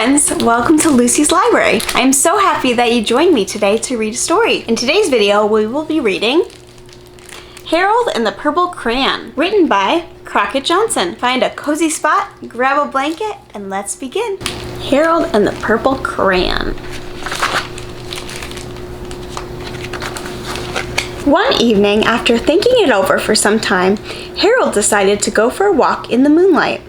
friends, welcome to Lucy's Library. I am so happy that you joined me today to read a story. In today's video, we will be reading Harold and the Purple Crayon, written by Crockett Johnson. Find a cozy spot, grab a blanket, and let's begin. Harold and the Purple Crayon. One evening, after thinking it over for some time, Harold decided to go for a walk in the moonlight.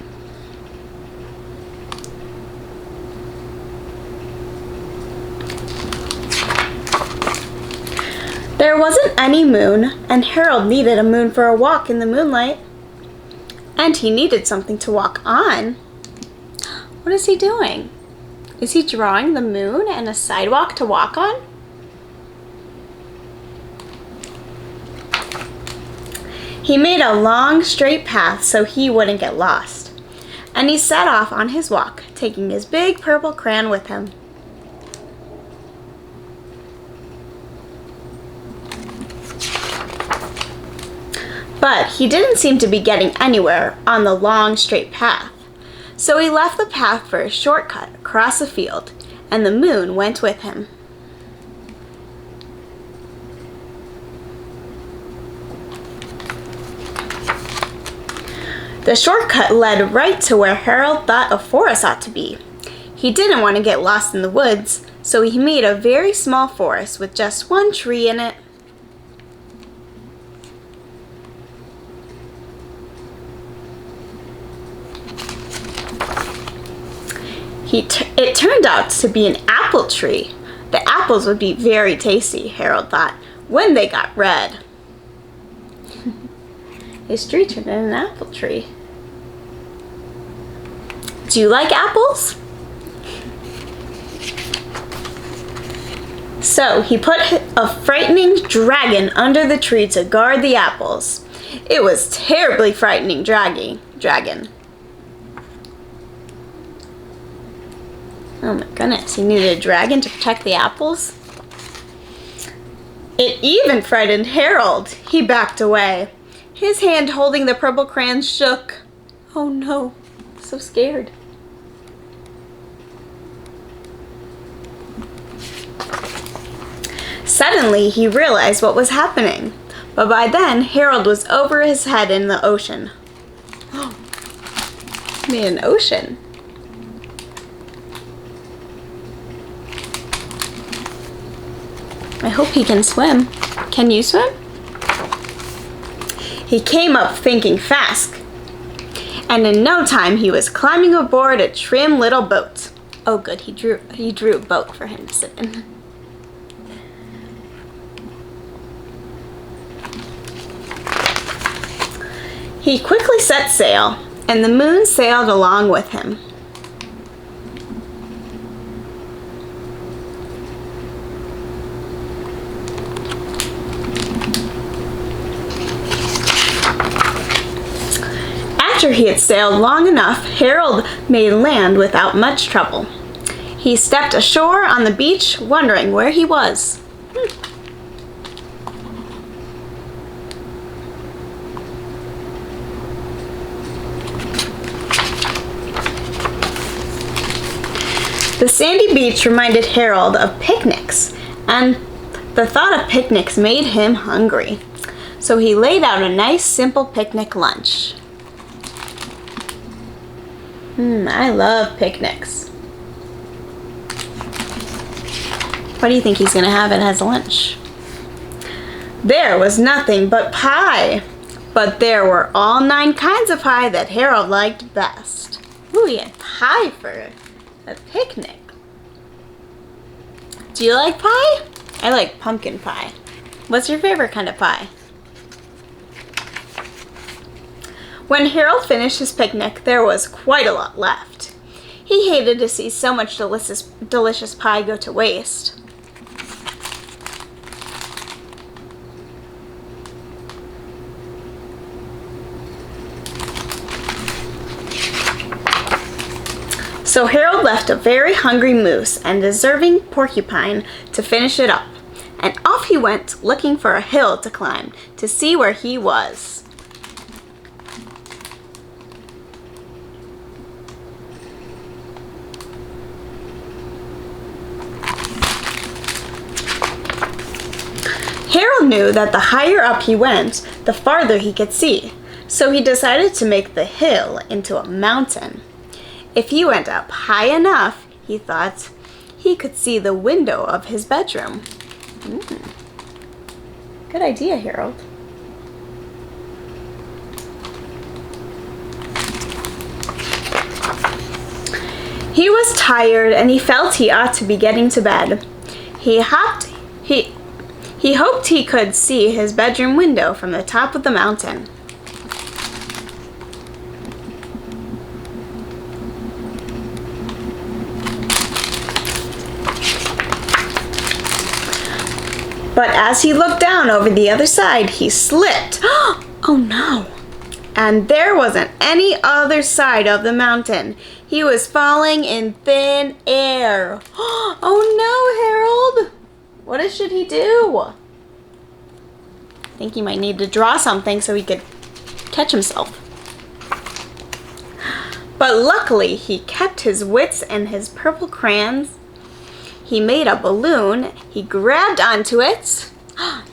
There wasn't any moon, and Harold needed a moon for a walk in the moonlight. And he needed something to walk on. What is he doing? Is he drawing the moon and a sidewalk to walk on? He made a long, straight path so he wouldn't get lost. And he set off on his walk, taking his big purple crayon with him. But he didn't seem to be getting anywhere on the long, straight path. So he left the path for a shortcut across a field, and the moon went with him. The shortcut led right to where Harold thought a forest ought to be. He didn't want to get lost in the woods, so he made a very small forest with just one tree in it. It turned out to be an apple tree. The apples would be very tasty, Harold thought, when they got red. His tree turned into an apple tree. Do you like apples? So he put a frightening dragon under the tree to guard the apples. It was terribly frightening dragon. Oh my goodness, he needed a dragon to protect the apples? It even frightened Harold. He backed away. His hand holding the purple crayon shook. Oh no, so scared. Suddenly, he realized what was happening. But by then, Harold was over his head in the ocean. Oh, he made an ocean. I hope he can swim. Can you swim? He came up thinking fast, and in no time he was climbing aboard a trim little boat. Oh good, he drew a boat for him to sit in. He quickly set sail, and the moon sailed along with him. After he had sailed long enough, Harold made land without much trouble. He stepped ashore on the beach, wondering where he was. The sandy beach reminded Harold of picnics, and the thought of picnics made him hungry. So he laid out a nice, simple picnic lunch. I love picnics. What do you think he's going to have as lunch? There was nothing but pie. But there were all 9 kinds of pie that Harold liked best. Ooh, he had pie for a picnic. Do you like pie? I like pumpkin pie. What's your favorite kind of pie? When Harold finished his picnic, there was quite a lot left. He hated to see so much delicious pie go to waste. So Harold left a very hungry moose and deserving porcupine to finish it up, and off he went looking for a hill to climb to see where he was. knew that the higher up he went, the farther he could see. So he decided to make the hill into a mountain. If he went up high enough, he thought, he could see the window of his bedroom. Good idea, Harold. He was tired and he felt he ought to be getting to bed. He hoped he could see his bedroom window from the top of the mountain. But as he looked down over the other side, he slipped. Oh no! And there wasn't any other side of the mountain. He was falling in thin air. Oh no, Harold! What should he do? I think he might need to draw something so he could catch himself. But luckily, he kept his wits and his purple crayons. He made a balloon. He grabbed onto it.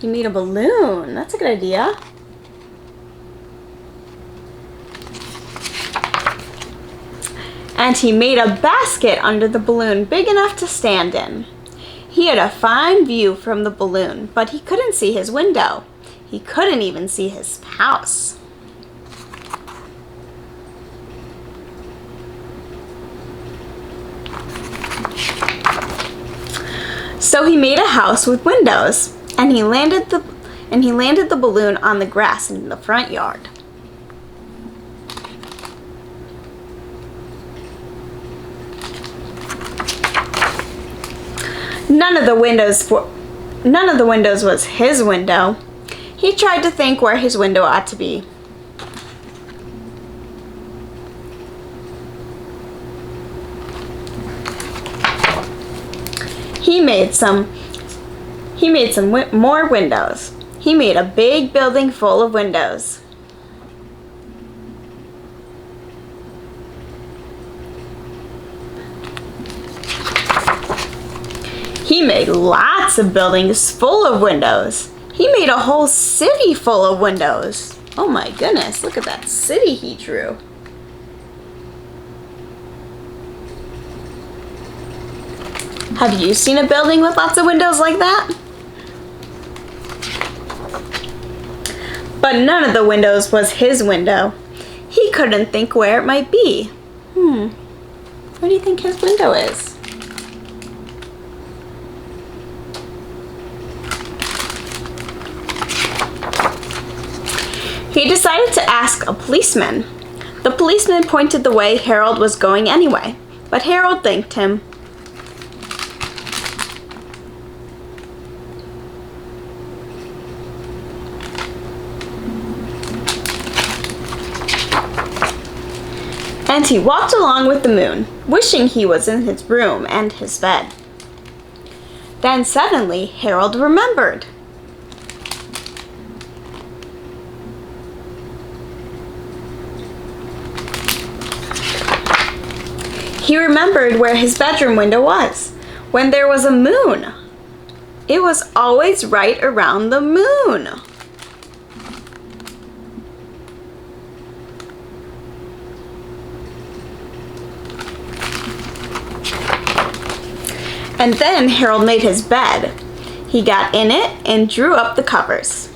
He made a balloon. That's a good idea. And he made a basket under the balloon big enough to stand in. He had a fine view from the balloon, but he couldn't see his window. He couldn't even see his house. So he made a house with windows, and he landed the balloon on the grass in the front yard. None of the windows was his window. He tried to think where his window ought to be. He made some more windows. He made a big building full of windows. He made lots of buildings full of windows. He made a whole city full of windows. Oh my goodness, look at that city he drew. Have you seen a building with lots of windows like that? But none of the windows was his window. He couldn't think where it might be. Where do you think his window is? He decided to ask a policeman. The policeman pointed the way Harold was going anyway, but Harold thanked him. And he walked along with the moon, wishing he was in his room and his bed. Then suddenly Harold remembered. He remembered where his bedroom window was, when there was a moon. It was always right around the moon. And then Harold made his bed. He got in it and drew up the covers.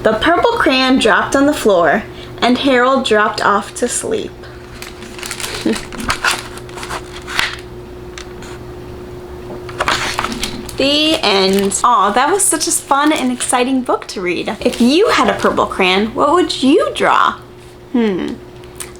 The purple crayon dropped on the floor, and Harold dropped off to sleep. The end. Aw, that was such a fun and exciting book to read. If you had a purple crayon, what would you draw?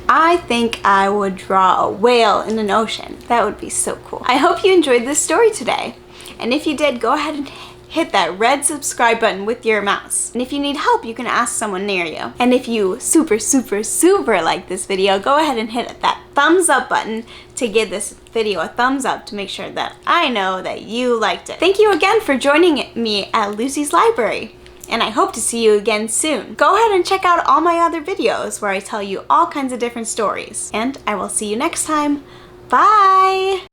I think I would draw a whale in an ocean. That would be so cool. I hope you enjoyed this story today. And if you did, go ahead and hit that red subscribe button with your mouse. And if you need help, you can ask someone near you. And if you super like this video, go ahead and hit that thumbs up button to give this video a thumbs up to make sure that I know that you liked it. Thank you again for joining me at Lucy's Library. and I hope to see you again soon. Go ahead and check out all my other videos where I tell you all kinds of different stories, and I will see you next time. Bye!